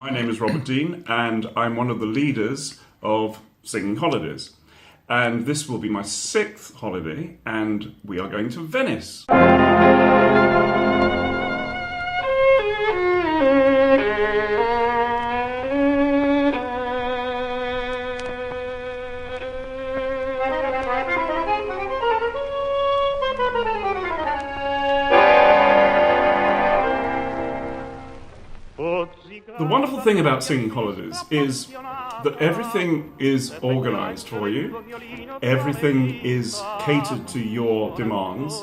My name is Robert Dean, and I'm one of the leaders of Singing Holidays. And this will be my 6th holiday, and we are going to Venice. The wonderful thing about Singing Holidays is that everything is organised for you, everything is catered to your demands,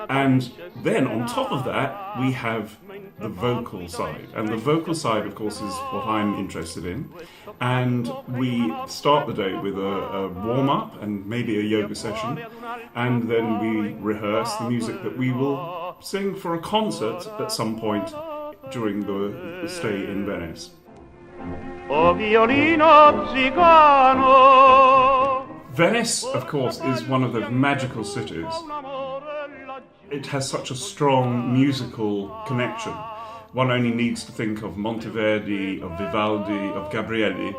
and then on top of that we have the vocal side. And the vocal side, of course, is what I'm interested in. And we start the day with a warm-up and maybe a yoga session, and then we rehearse the music that we will sing for a concert at some point during the stay in Venice. Venice, of course, is one of those magical cities. It has such a strong musical connection. One only needs to think of Monteverdi, of Vivaldi, of Gabrieli,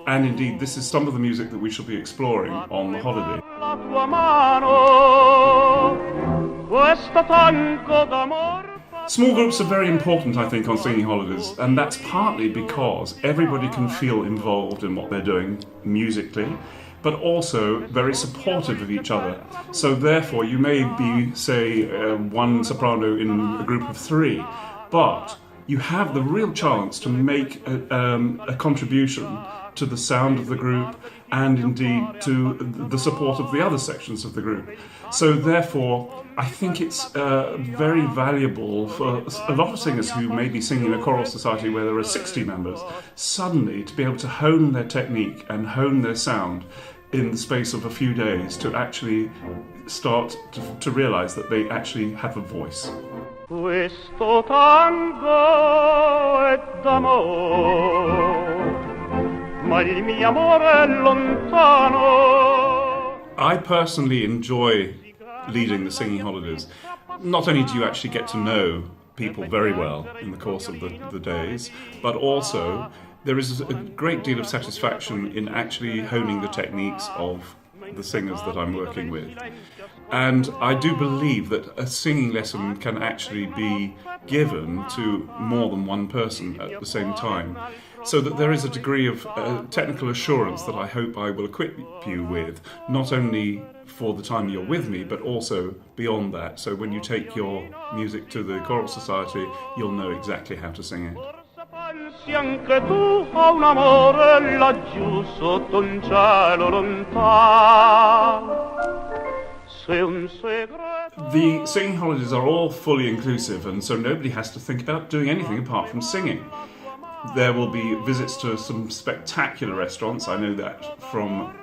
and indeed this is some of the music that we shall be exploring on the holiday. Small groups are very important, I think, on Singing Holidays, and that's partly because everybody can feel involved in what they're doing musically, but also very supportive of each other. So therefore you may be, say, one soprano in a group of 3, but you have the real chance to make a contribution to the sound of the group and indeed to the support of the other sections of the group. So therefore, I think it's very valuable for a lot of singers who may be singing in a choral society where there are 60 members, suddenly to be able to hone their technique and hone their sound in the space of a few days to actually start to realise that they actually have a voice. Questo tango è d'amore, ma il mio amore è lontano. I personally enjoy leading the Singing Holidays. Not only do you actually get to know people very well in the course of the days, but also there is a great deal of satisfaction in actually honing the techniques of the singers that I'm working with. And I do believe that a singing lesson can actually be given to more than one person at the same time, so that there is a degree of technical assurance that I hope I will equip you with, not only for the time you're with me, but also beyond that. So when you take your music to the choral society, you'll know exactly how to sing it. Anche tu hai un amore laggiù sotto un cielo lontano. The Singing Holidays are all fully inclusive, and so nobody has to think about doing anything apart from singing. There will be visits to some spectacular restaurants. I know that from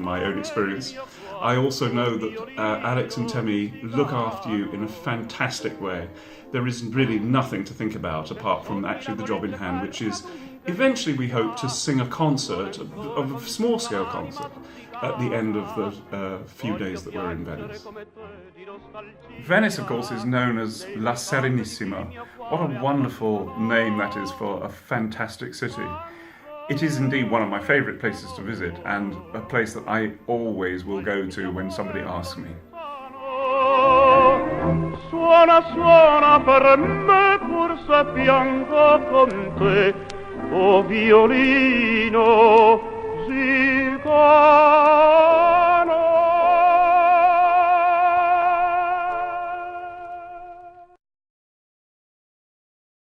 my own experience. I also know that Alex and Temi look after you in a fantastic way. There is really nothing to think about apart from actually the job in hand, which is eventually we hope to sing a concert, a small-scale concert, at the end of the few days that we're in Venice. Venice, of course, is known as La Serenissima. What a wonderful name that is for a fantastic city. It is indeed one of my favourite places to visit, and a place that I always will go to when somebody asks me. Suona, suona per me, pur se piango con te, o violino.